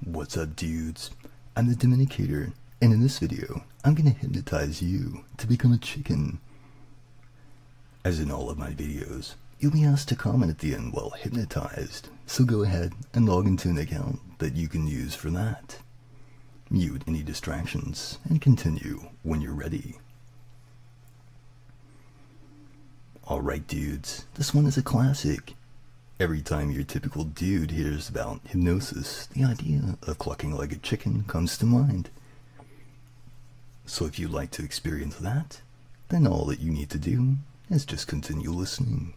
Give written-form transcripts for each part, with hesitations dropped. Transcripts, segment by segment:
What's up, dudes? I'm the Dominicator, and in this video, I'm gonna hypnotize you to become a chicken. As in all of my videos, you'll be asked to comment at the end while hypnotized, so go ahead and log into an account that you can use for that. Mute any distractions, and continue when you're ready. Alright, dudes, this one is a classic. Every time your typical dude hears about hypnosis, the idea of clucking like a chicken comes to mind. So if you'd like to experience that, then all that you need to do is just continue listening.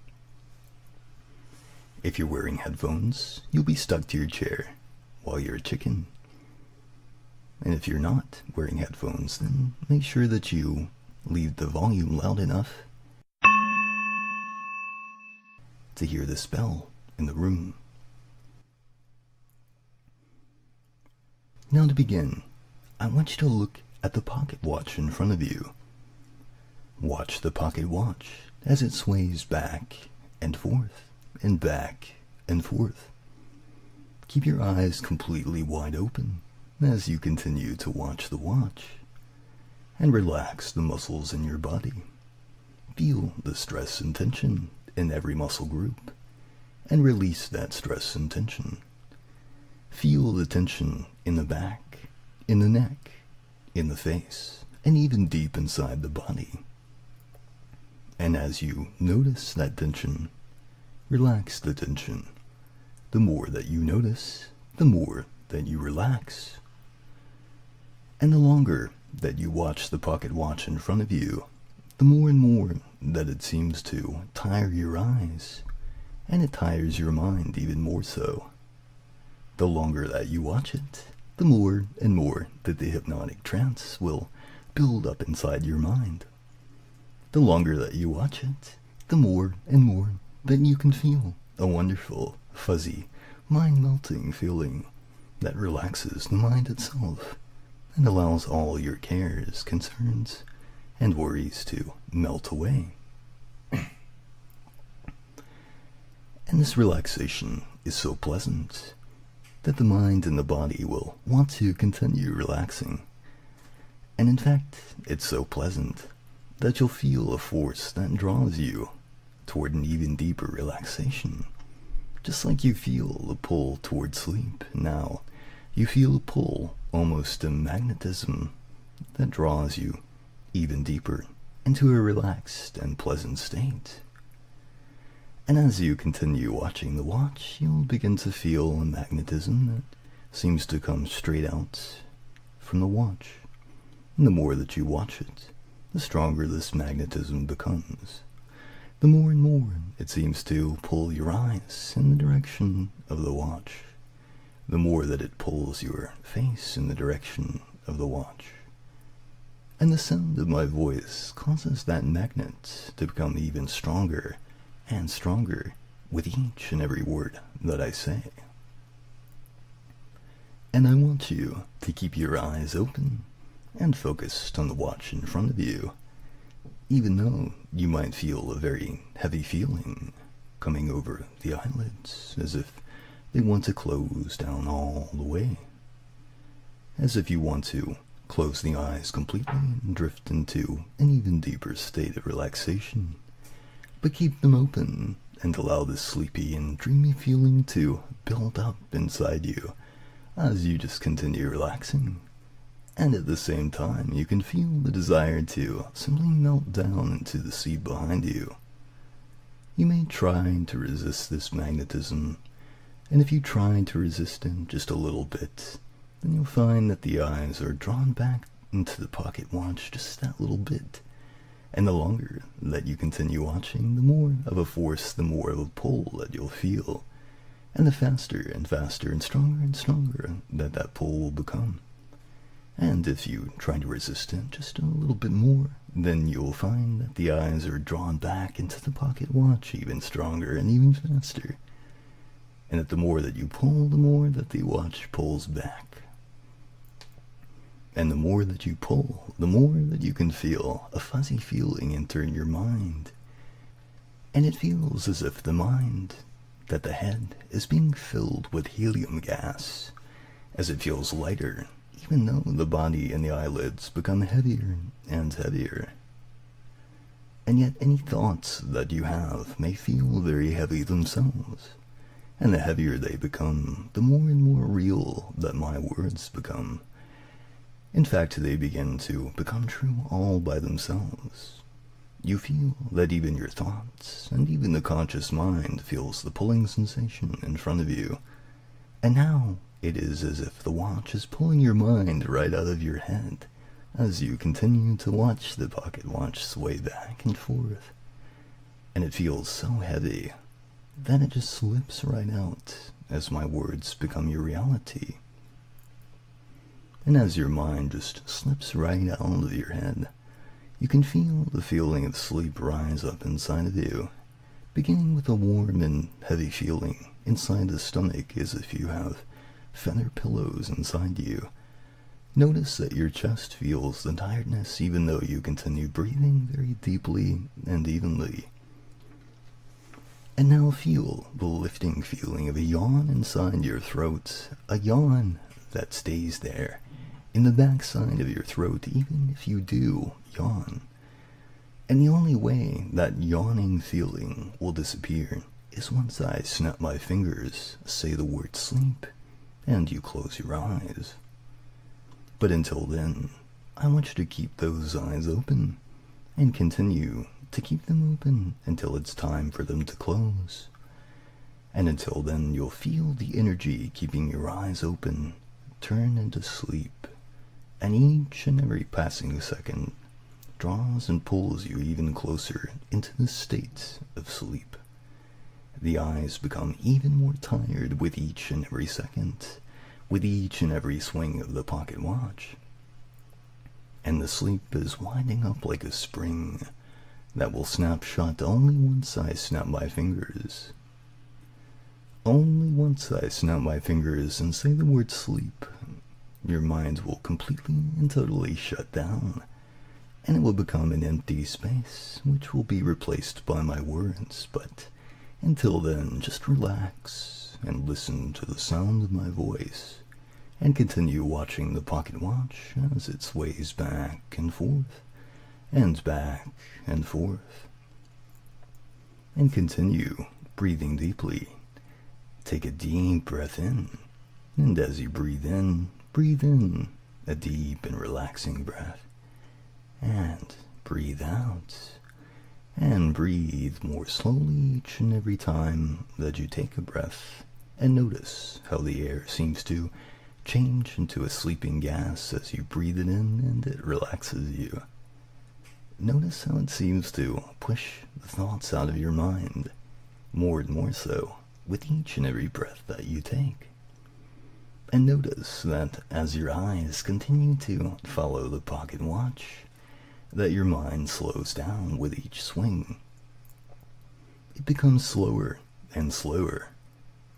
If you're wearing headphones, you'll be stuck to your chair while you're a chicken. And if you're not wearing headphones, then make sure that you leave the volume loud enough to hear the spell in the room. Now to begin, I want you to look at the pocket watch in front of you. Watch the pocket watch as it sways back and forth and back and forth. Keep your eyes completely wide open as you continue to watch the watch, and relax the muscles in your body. Feel the stress and tension in every muscle group, and release that stress and tension. Feel the tension in the back, in the neck, in the face, and even deep inside the body. And as you notice that tension, relax the tension. The more that you notice, the more that you relax. And the longer that you watch the pocket watch in front of you, the more and more that it seems to tire your eyes, and it tires your mind even more so. The longer that you watch it, the more and more that the hypnotic trance will build up inside your mind. The longer that you watch it, the more and more that you can feel a wonderful, fuzzy, mind-melting feeling that relaxes the mind itself and allows all your cares, concerns, and worries to melt away. And this relaxation is so pleasant that the mind and the body will want to continue relaxing. And in fact, it's so pleasant that you'll feel a force that draws you toward an even deeper relaxation. Just like you feel the pull toward sleep, now you feel a pull, almost a magnetism, that draws you even deeper into a relaxed and pleasant state. And as you continue watching the watch, you'll begin to feel a magnetism that seems to come straight out from the watch. And the more that you watch it, the stronger this magnetism becomes. The more and more it seems to pull your eyes in the direction of the watch. The more that it pulls your face in the direction of the watch. And the sound of my voice causes that magnet to become even stronger and stronger with each and every word that I say. And I want you to keep your eyes open and focused on the watch in front of you, even though you might feel a very heavy feeling coming over the eyelids, as if they want to close down all the way, as if you want to close the eyes completely and drift into an even deeper state of relaxation. But keep them open and allow this sleepy and dreamy feeling to build up inside you as you just continue relaxing. And at the same time, you can feel the desire to simply melt down into the seat behind you. You may try to resist this magnetism, and if you try to resist it just a little bit, then you'll find that the eyes are drawn back into the pocket watch just that little bit. And the longer that you continue watching, the more of a force, the more of a pull that you'll feel. And the faster and faster and stronger that that pull will become. And if you try to resist it just a little bit more, then you'll find that the eyes are drawn back into the pocket watch even stronger and even faster. And that the more that you pull, the more that the watch pulls back. And the more that you pull, the more that you can feel a fuzzy feeling enter your mind. And it feels as if the mind, that the head is being filled with helium gas, as it feels lighter, even though the body and the eyelids become heavier and heavier. And yet any thoughts that you have may feel very heavy themselves, and the heavier they become, the more and more real that my words become. In fact, they begin to become true all by themselves. You feel that even your thoughts, and even the conscious mind, feels the pulling sensation in front of you. And now it is as if the watch is pulling your mind right out of your head, as you continue to watch the pocket watch sway back and forth. And it feels so heavy that it just slips right out as my words become your reality. And as your mind just slips right out of your head, you can feel the feeling of sleep rise up inside of you, beginning with a warm and heavy feeling inside the stomach, as if you have feather pillows inside you. Notice that your chest feels the tiredness even though you continue breathing very deeply and evenly. And now feel the lifting feeling of a yawn inside your throat, a yawn that stays there in the backside of your throat even if you do yawn. And the only way that yawning feeling will disappear is once I snap my fingers, say the word sleep, and you close your eyes. But until then, I want you to keep those eyes open and continue to keep them open until it's time for them to close. And until then, you'll feel the energy keeping your eyes open turn into sleep, and each and every passing second draws and pulls you even closer into the state of sleep. The eyes become even more tired with each and every second, with each and every swing of the pocket watch. And the sleep is winding up like a spring that will snap shut only once I snap my fingers. Only once I snap my fingers and say the word sleep, your mind will completely and totally shut down, and it will become an empty space, which will be replaced by my words. But until then, just relax and listen to the sound of my voice, and continue watching the pocket watch as it sways back and forth, and back and forth. And continue breathing deeply. Take a deep breath in, and as you breathe in a deep and relaxing breath, and breathe out, and breathe more slowly each and every time that you take a breath, and notice how the air seems to change into a sleeping gas as you breathe it in and it relaxes you. Notice how it seems to push the thoughts out of your mind, more and more so with each and every breath that you take. And notice that as your eyes continue to follow the pocket watch, that your mind slows down with each swing. It becomes slower and slower,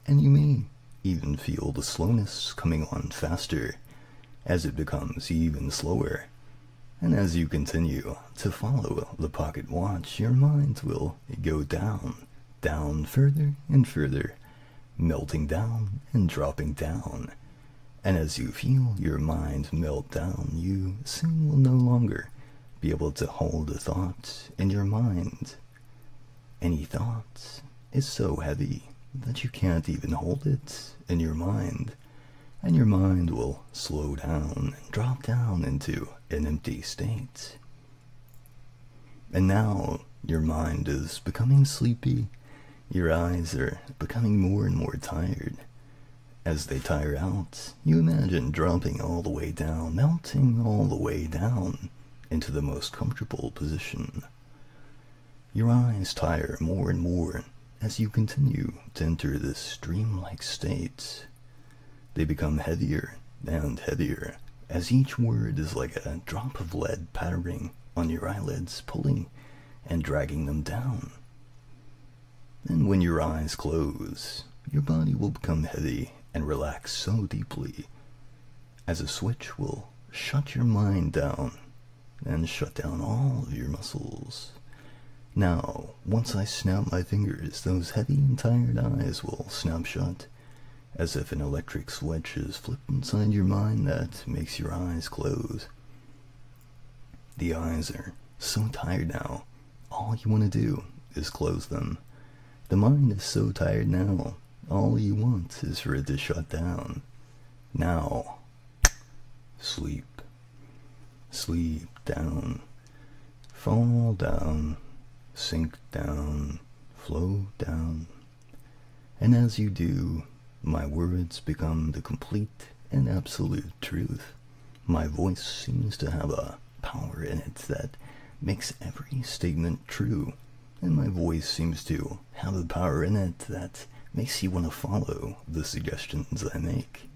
and you may even feel the slowness coming on faster as it becomes even slower. And as you continue to follow the pocket watch, your mind will go down further and further, melting down and dropping down. And as you feel your mind melt down, you soon will no longer be able to hold a thought in your mind. Any thought is so heavy that you can't even hold it in your mind, and your mind will slow down and drop down into an empty state. And now your mind is becoming sleepy, your eyes are becoming more and more tired. As they tire out, you imagine dropping all the way down, melting all the way down into the most comfortable position. Your eyes tire more and more as you continue to enter this dreamlike state. They become heavier and heavier as each word is like a drop of lead pattering on your eyelids, pulling and dragging them down. And when your eyes close, your body will become heavy and relax so deeply as a switch will shut your mind down and shut down all of your muscles. Now, once I snap my fingers, those heavy and tired eyes will snap shut, as if an electric switch is flipped inside your mind that makes your eyes close. The eyes are so tired now, all you want to do is close them. The mind is so tired now, all you want is for it to shut down. Now, sleep. Sleep down. Fall down. Sink down. Flow down. And as you do, my words become the complete and absolute truth. My voice seems to have a power in it that makes every statement true. And my voice seems to have a power in it that makes you want to follow the suggestions I make.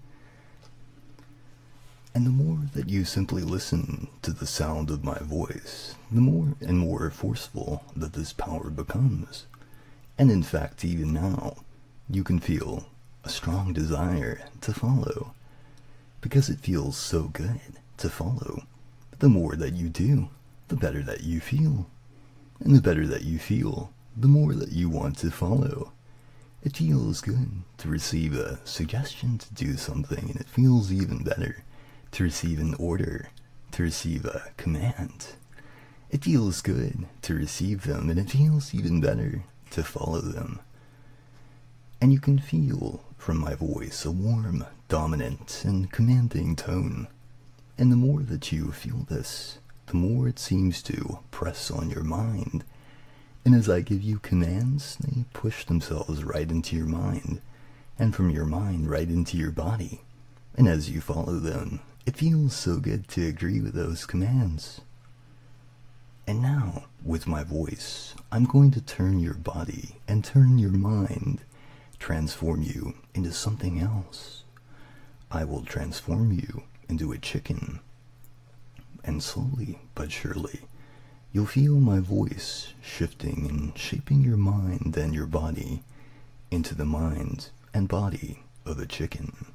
And the more that you simply listen to the sound of my voice, the more and more forceful that this power becomes. And in fact, even now, you can feel a strong desire to follow, because it feels so good to follow. The more that you do, the better that you feel. And the better that you feel, the more that you want to follow. It feels good to receive a suggestion to do something, and it feels even better to receive an order, to receive a command. It feels good to receive them, and it feels even better to follow them. And you can feel from my voice a warm, dominant, and commanding tone. And the more that you feel this, the more it seems to press on your mind. And as I give you commands, they push themselves right into your mind, and from your mind right into your body. And as you follow them, it feels so good to agree with those commands. And now, with my voice, I'm going to turn your body and turn your mind, transform you into something else. I will transform you into a chicken. And slowly but surely, you'll feel my voice shifting and shaping your mind and your body into the mind and body of a chicken.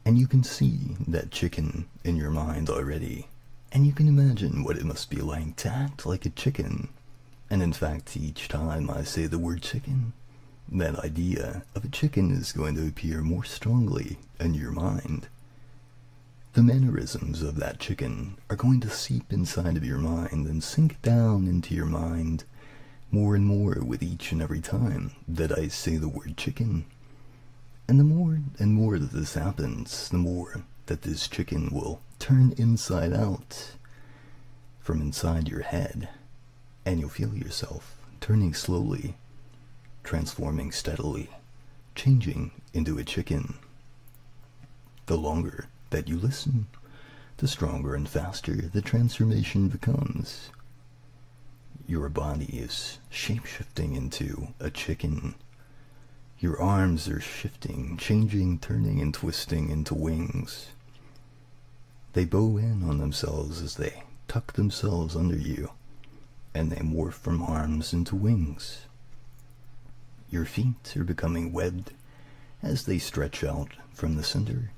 And you can see that chicken in your mind already, and you can imagine what it must be like to act like a chicken. And in fact, each time I say the word chicken, that idea of a chicken is going to appear more strongly in your mind. The mannerisms of that chicken are going to seep inside of your mind and sink down into your mind more and more with each and every time that I say the word chicken. And the more and more that this happens, the more that this chicken will turn inside out from inside your head, and you'll feel yourself turning slowly, transforming steadily, changing into a chicken. The longer that you listen, the stronger and faster the transformation becomes. Your body is shape-shifting into a chicken. Your arms are shifting, changing, turning, and twisting into wings. They bow in on themselves as they tuck themselves under you, and they morph from arms into wings. Your feet are becoming webbed as they stretch out from the center.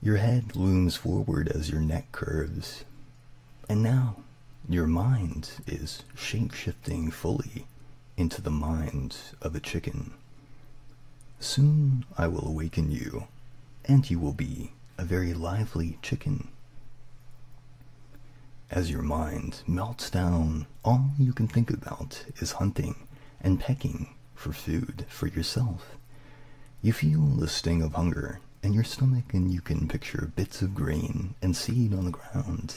Your head looms forward as your neck curves, and now your mind is shape-shifting fully into the mind of a chicken. Soon I will awaken you, and you will be a very lively chicken. As your mind melts down, all you can think about is hunting and pecking for food for yourself. You feel the sting of hunger in your stomach, and you can picture bits of grain and seed on the ground.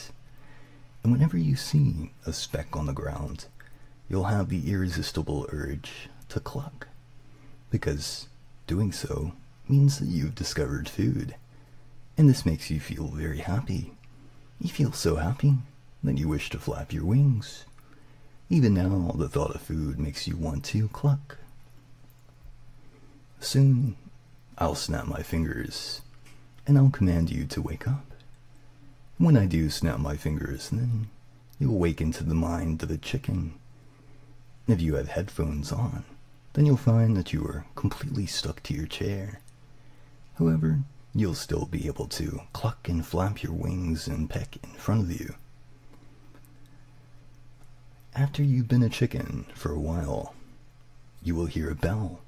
And whenever you see a speck on the ground, you'll have the irresistible urge to cluck, because doing so means that you've discovered food, and this makes you feel very happy. You feel so happy that you wish to flap your wings. Even now, the thought of food makes you want to cluck. Soon, I'll snap my fingers, and I'll command you to wake up. When I do snap my fingers, then you'll awaken to the mind of a chicken. If you have headphones on, then you'll find that you are completely stuck to your chair. However, you'll still be able to cluck and flap your wings and peck in front of you. After you've been a chicken for a while, you will hear a bell.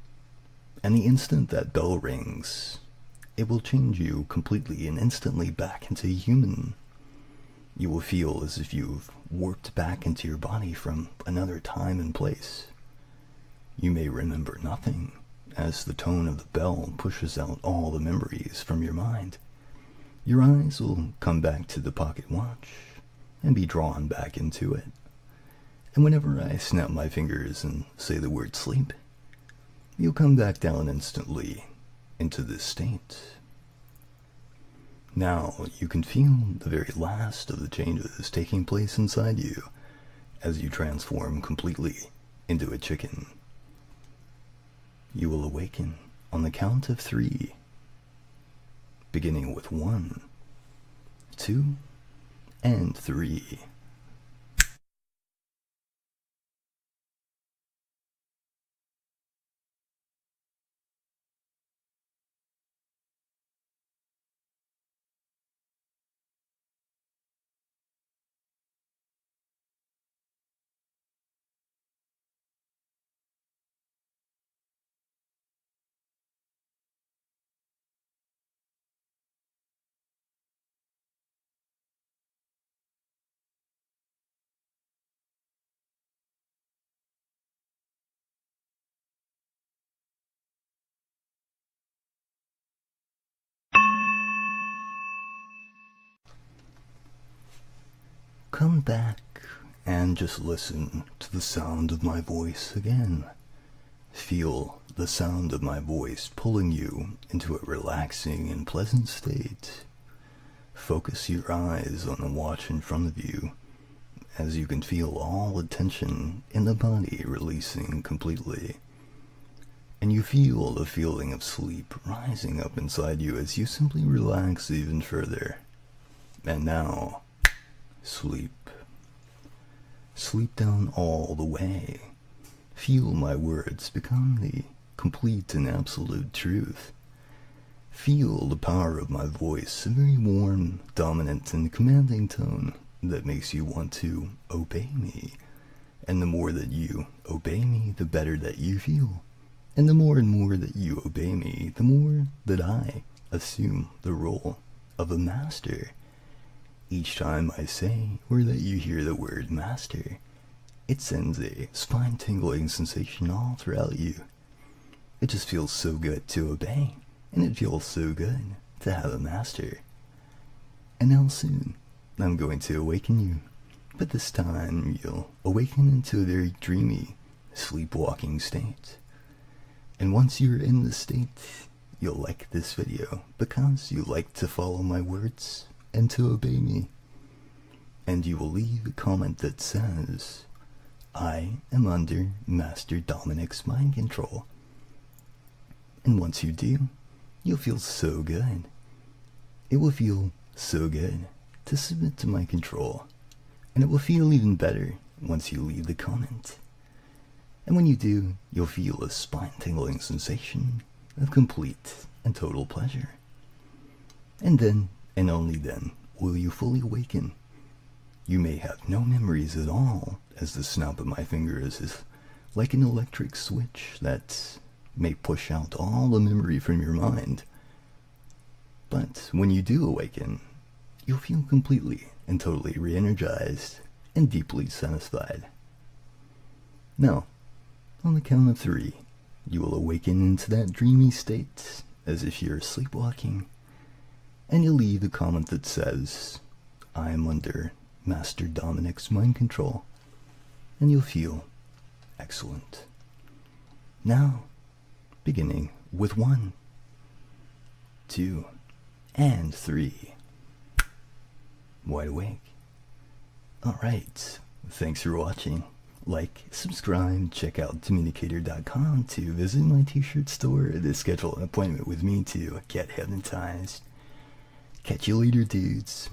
And the instant that bell rings, it will change you completely and instantly back into a human. You will feel as if you've warped back into your body from another time and place. You may remember nothing, as the tone of the bell pushes out all the memories from your mind. Your eyes will come back to the pocket watch and be drawn back into it. And whenever I snap my fingers and say the word sleep, you'll come back down instantly into this state. Now you can feel the very last of the changes taking place inside you as you transform completely into a chicken. You will awaken on the count of 3, beginning with 1, 2, and 3. Come back and just listen to the sound of my voice again. Feel the sound of my voice pulling you into a relaxing and pleasant state. Focus your eyes on the watch in front of you as you can feel all the tension in the body releasing completely. And you feel the feeling of sleep rising up inside you as you simply relax even further. And now, sleep. Sleep down all the way. Feel my words become the complete and absolute truth. Feel the power of my voice, a very warm, dominant, and commanding tone that makes you want to obey me. And the more that you obey me, the better that you feel. And the more and more that you obey me, the more that I assume the role of a master. Each time I say or that you hear the word master, it sends a spine-tingling sensation all throughout you. It just feels so good to obey, and it feels so good to have a master. And now soon, I'm going to awaken you, but this time you'll awaken into a very dreamy, sleepwalking state. And once you're in this state, you'll like this video because you like to follow my words and to obey me. And you will leave a comment that says, I am under Master Dominic's mind control. And once you do, you'll feel so good. It will feel so good to submit to my control. And it will feel even better once you leave the comment. And when you do, you'll feel a spine-tingling sensation of complete and total pleasure. And then, and only then, will you fully awaken. You may have no memories at all, as the snap of my fingers is like an electric switch that may push out all the memory from your mind. But when you do awaken, you'll feel completely and totally re-energized and deeply satisfied. Now, on the count of 3, you will awaken into that dreamy state as if you're sleepwalking, and you'll leave a comment that says, I am under Master Dominic's mind control, and you'll feel excellent. Now, beginning with 1, 2, and 3. Wide awake. Alright, thanks for watching. Like, subscribe, check out Dominicator.com to visit my t-shirt store to schedule an appointment with me to get hypnotized. Catch you later, dudes.